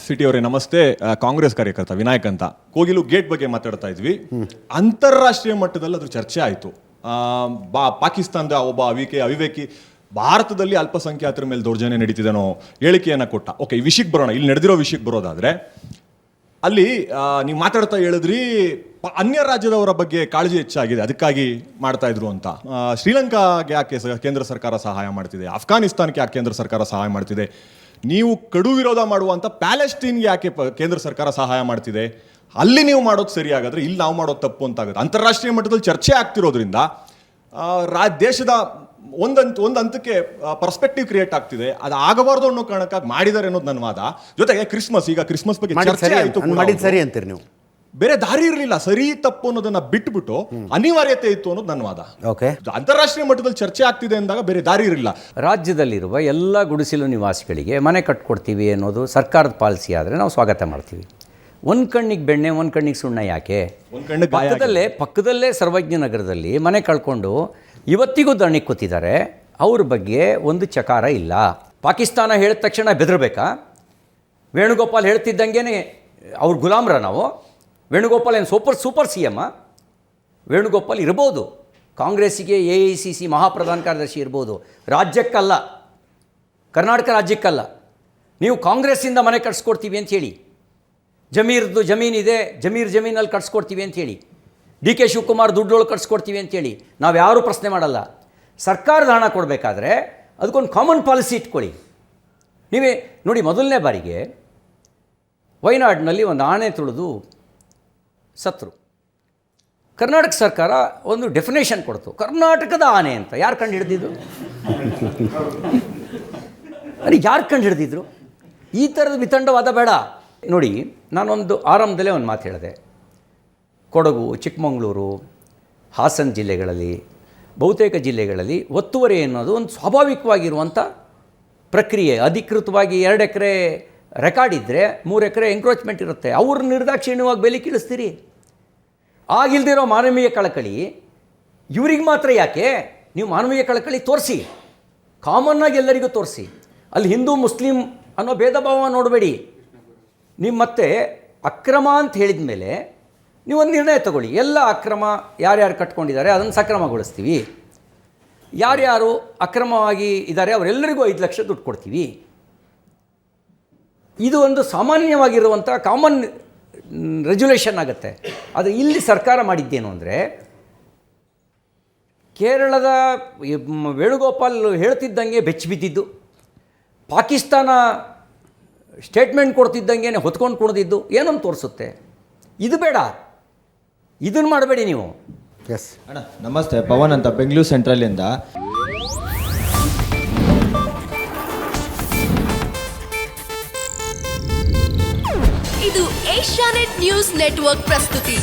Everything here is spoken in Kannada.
ಸಿಟಿ ಅವರೇ ನಮಸ್ತೆ. ಕಾಂಗ್ರೆಸ್ ಕಾರ್ಯಕರ್ತ ವಿನಾಯಕ್ ಅಂತ. ಕೋಗಿಲು ಗೇಟ್ ಬಗ್ಗೆ ಮಾತಾಡ್ತಾ ಇದ್ವಿ. ಅಂತಾರಾಷ್ಟ್ರೀಯ ಮಟ್ಟದಲ್ಲಿ ಅದ್ರ ಚರ್ಚೆ ಆಯಿತು. ಪಾಕಿಸ್ತಾನದ ಒಬ್ಬ ಅವಿವೇಕಿ ಭಾರತದಲ್ಲಿ ಅಲ್ಪಸಂಖ್ಯಾತರ ಮೇಲೆ ದೌರ್ಜನ್ಯ ನಡೀತಿದನೋ ಹೇಳಿಕೆಯನ್ನು ಕೊಟ್ಟ. ಓಕೆ, ಈ ವಿಷಯಕ್ಕೆ ಬರೋಣ. ಇಲ್ಲಿ ನಡೆದಿರೋ ವಿಷಯಕ್ಕೆ ಬರೋದಾದ್ರೆ ಅಲ್ಲಿ ನೀವು ಮಾತಾಡ್ತಾ ಹೇಳಿದ್ರಿ ಅನ್ಯ ರಾಜ್ಯದವರ ಬಗ್ಗೆ ಕಾಳಜಿ ಹೆಚ್ಚಾಗಿದೆ, ಅದಕ್ಕಾಗಿ ಮಾಡ್ತಾ ಇದ್ರು ಅಂತ. ಶ್ರೀಲಂಕಾಗೆ ಯಾಕೆ ಕೇಂದ್ರ ಸರ್ಕಾರ ಸಹಾಯ ಮಾಡ್ತಿದೆ, ಅಫ್ಘಾನಿಸ್ತಾನಕ್ಕೆ ಯಾಕೆ ಕೇಂದ್ರ ಸರ್ಕಾರ ಸಹಾಯ ಮಾಡ್ತಿದೆ, ನೀವು ಕಡು ವಿರೋಧ ಮಾಡುವಂಥ ಪ್ಯಾಲೆಸ್ಟೀನ್ಗೆ ಯಾಕೆ ಕೇಂದ್ರ ಸರ್ಕಾರ ಸಹಾಯ ಮಾಡ್ತಿದೆ, ಅಲ್ಲಿ ನೀವು ಮಾಡೋದು ಸರಿ ಆಗಾದ್ರೆ ಇಲ್ಲಿ ನಾವು ಮಾಡೋದು ತಪ್ಪು ಅಂತ ಆಗುತ್ತೆ. ಅಂತಾರಾಷ್ಟ್ರೀಯ ಮಟ್ಟದಲ್ಲಿ ಚರ್ಚೆ ಆಗ್ತಿರೋದ್ರಿಂದ ದೇಶದ ಒಂದು ಹಂತಕ್ಕೆ ಪರ್ಸ್ಪೆಕ್ಟಿವ್ ಕ್ರಿಯೇಟ್ ಆಗ್ತಿದೆ. ಅದು ಆಗಬಾರ್ದು ಅನ್ನೋ ಕಾರಣಕ್ಕಾಗಿ ಮಾಡಿದ್ದಾರೆ ಅನ್ನೋದು ನನ್ನ ವಾದ. ಜೊತೆಗೆ ಕ್ರಿಸ್ಮಸ್ ಬಗ್ಗೆ ಚರ್ಚೆ ಆಯಿತು, ಸರಿ ಅಂತೀರಿ ನೀವು. ಬೇರೆ ದಾರಿ ಇರಲಿಲ್ಲ, ಸರಿ ತಪ್ಪು ಅನ್ನೋದನ್ನ ಬಿಟ್ಬಿಟ್ಟು ಅನಿವಾರ್ಯತೆ ಇತ್ತು ಅನ್ನೋದು ನನ್ನ ವಾದ. ಓಕೆ, ಅಂತಾರಾಷ್ಟ್ರೀಯ ಮಟ್ಟದಲ್ಲಿ ಚರ್ಚೆ ಆಗ್ತಿದೆ ಅಂದಾಗ ಬೇರೆ ದಾರಿ ಇರಲಿಲ್ಲ. ರಾಜ್ಯದಲ್ಲಿರುವ ಎಲ್ಲ ಗುಡಿಸಲು ನಿವಾಸಿಗಳಿಗೆ ಮನೆ ಕಟ್ಕೊಡ್ತೀವಿ ಅನ್ನೋದು ಸರ್ಕಾರದ ಪಾಲಿಸಿ ಆದರೆ ನಾವು ಸ್ವಾಗತ ಮಾಡ್ತೀವಿ. ಒಂದು ಕಣ್ಣಿಗೆ ಬೆಣ್ಣೆ ಒಂದು ಕಣ್ಣಿಗೆ ಸುಣ್ಣ ಯಾಕೆ? ಪಕ್ಕದಲ್ಲೇ ಸರ್ವಜ್ಞ ನಗರದಲ್ಲಿ ಮನೆ ಕಳ್ಕೊಂಡು ಇವತ್ತಿಗೂ ದಣಿಗೆ ಕೂತಿದ್ದಾರೆ. ಅವ್ರ ಬಗ್ಗೆ ಒಂದು ಚಕಾರ ಇಲ್ಲ. ಪಾಕಿಸ್ತಾನ ಹೇಳಿದ ತಕ್ಷಣ ಬೆದರಬೇಕಾ? ವೇಣುಗೋಪಾಲ್ ಹೇಳ್ತಿದ್ದಂಗೆ ಅವ್ರ ಗುಲಾಮ್ರ ನಾವು? ವೇಣುಗೋಪಾಲ್ ಏನು ಸೂಪರ್ ಸಿ ಎಮ್ಮ? ವೇಣುಗೋಪಾಲ್ ಇರ್ಬೋದು, ಕಾಂಗ್ರೆಸ್ಸಿಗೆ AICC ಮಹಾಪ್ರಧಾನ ಕಾರ್ಯದರ್ಶಿ ಇರ್ಬೋದು, ರಾಜ್ಯಕ್ಕಲ್ಲ, ಕರ್ನಾಟಕ ರಾಜ್ಯಕ್ಕಲ್ಲ. ನೀವು ಕಾಂಗ್ರೆಸ್ಸಿಂದ ಮನೆ ಕಟ್ಸ್ಕೊಡ್ತೀವಿ ಅಂತ ಹೇಳಿ, ಜಮೀರ್ದು ಜಮೀನಿದೆ, ಜಮೀನಲ್ಲಿ ಕಟ್ಸ್ಕೊಡ್ತೀವಿ ಅಂತ ಹೇಳಿ, DK ಶಿವಕುಮಾರ್ ದುಡ್ಡೊಳಗೆ ಕಟ್ಸ್ಕೊಡ್ತೀವಿ ಅಂತೇಳಿ ನಾವು ಯಾರೂ ಪ್ರಶ್ನೆ ಮಾಡಲ್ಲ. ಸರ್ಕಾರದ ಹಣ ಕೊಡಬೇಕಾದ್ರೆ ಅದಕ್ಕೊಂದು ಕಾಮನ್ ಪಾಲಿಸಿ ಇಟ್ಕೊಳ್ಳಿ. ನೀವೇ ನೋಡಿ, ಮೊದಲನೇ ಬಾರಿಗೆ ವಯನಾಡಿನಲ್ಲಿ ಒಂದು ಆನೆ ತುಳಿದು ಸತ್ರು. ಕರ್ನಾಟಕ ಸರ್ಕಾರ ಒಂದು ಡೆಫಿನೇಷನ್ ಕೊಡ್ತು, ಕರ್ನಾಟಕದ ಆನೆ ಅಂತ. ಯಾರು ಕಂಡು ಹಿಡ್ದಿದ್ರು? ಯಾರು ಕಂಡು ಹಿಡ್ದಿದ್ರು? ಈ ಥರದ ವಿತಂಡವಾದ ಬೇಡ. ನೋಡಿ, ನಾನೊಂದು ಆರಂಭದಲ್ಲೇ ಒಂದು ಮಾತು ಹೇಳಿದೆ. ಕೊಡಗು, ಚಿಕ್ಕಮಗಳೂರು, ಹಾಸನ ಜಿಲ್ಲೆಗಳಲ್ಲಿ, ಬಹುತೇಕ ಜಿಲ್ಲೆಗಳಲ್ಲಿ ಒತ್ತುವರಿ ಅನ್ನೋದು ಒಂದು ಸ್ವಾಭಾವಿಕವಾಗಿರುವಂಥ ಪ್ರಕ್ರಿಯೆ. ಅಧಿಕೃತವಾಗಿ 2 ಎಕರೆ ರೆಕಾರ್ಡ್ ಇದ್ದರೆ 3 ಎಕರೆ ಎಂಕ್ರೋಚ್ಮೆಂಟ್ ಇರುತ್ತೆ. ಅವ್ರ ನಿರ್ದಾಕ್ಷಿಣ್ಯವಾಗಿ ಬೆಲೆ ಕೀಳಿಸ್ತೀರಿ. ಆಗಿಲ್ದಿರೋ ಮಾನವೀಯ ಕಳಕಳಿ ಇವ್ರಿಗೆ ಮಾತ್ರ ಯಾಕೆ? ನೀವು ಮಾನವೀಯ ಕಳಕಳಿ ತೋರಿಸಿ, ಕಾಮನ್ನಾಗಿ ಎಲ್ಲರಿಗೂ ತೋರಿಸಿ. ಅಲ್ಲಿ ಹಿಂದೂ ಮುಸ್ಲಿಂ ಅನ್ನೋ ಭೇದ ಭಾವ ನೋಡಬೇಡಿ. ನೀವು ಮತ್ತೆ ಅಕ್ರಮ ಅಂತ ಹೇಳಿದ ಮೇಲೆ ನೀವೊಂದು ನಿರ್ಣಯ ತಗೊಳ್ಳಿ. ಎಲ್ಲ ಅಕ್ರಮ ಯಾರ್ಯಾರು ಕಟ್ಕೊಂಡಿದ್ದಾರೆ ಅದನ್ನು ಸಕ್ರಮಗೊಳಿಸ್ತೀವಿ, ಯಾರ್ಯಾರು ಅಕ್ರಮವಾಗಿ ಇದ್ದಾರೆ ಅವರೆಲ್ಲರಿಗೂ 5 ಲಕ್ಷ ದುಡ್ಡು ಕೊಡ್ತೀವಿ. ಇದು ಒಂದು ಸಾಮಾನ್ಯವಾಗಿರುವಂಥ ಕಾಮನ್ ರೆಗ್ಯುಲೇಷನ್ ಆಗುತ್ತೆ. ಆದರೆ ಇಲ್ಲಿ ಸರ್ಕಾರ ಮಾಡಿದ್ದೇನು ಅಂದರೆ, ಕೇರಳದ ವೇಣುಗೋಪಾಲ್ ಹೇಳ್ತಿದ್ದಂಗೆ ಬೆಚ್ಚಿ ಬಿದ್ದಿದ್ದು, ಪಾಕಿಸ್ತಾನ ಸ್ಟೇಟ್ಮೆಂಟ್ ಕೊಡ್ತಿದ್ದಂಗೆ ಹೊತ್ಕೊಂಡು ಕುಣಿದಿದ್ದು ಏನನ್ನು ತೋರಿಸುತ್ತೆ? ಇದು ಬೇಡ, ಇದನ್ನು ಮಾಡಬೇಡಿ ನೀವು. ಎಸ್ ಅಣ್ಣ ನಮಸ್ತೆ, ಪವನ್ ಅಂತ ಬೆಂಗಳೂರು ಸೆಂಟ್ರಲಿಂದ. ಇದು ಏಷ್ಯಾನೆಟ್ ನ್ಯೂಸ್ ನೆಟ್ವರ್ಕ್ ಪ್ರಸ್ತುತಿ.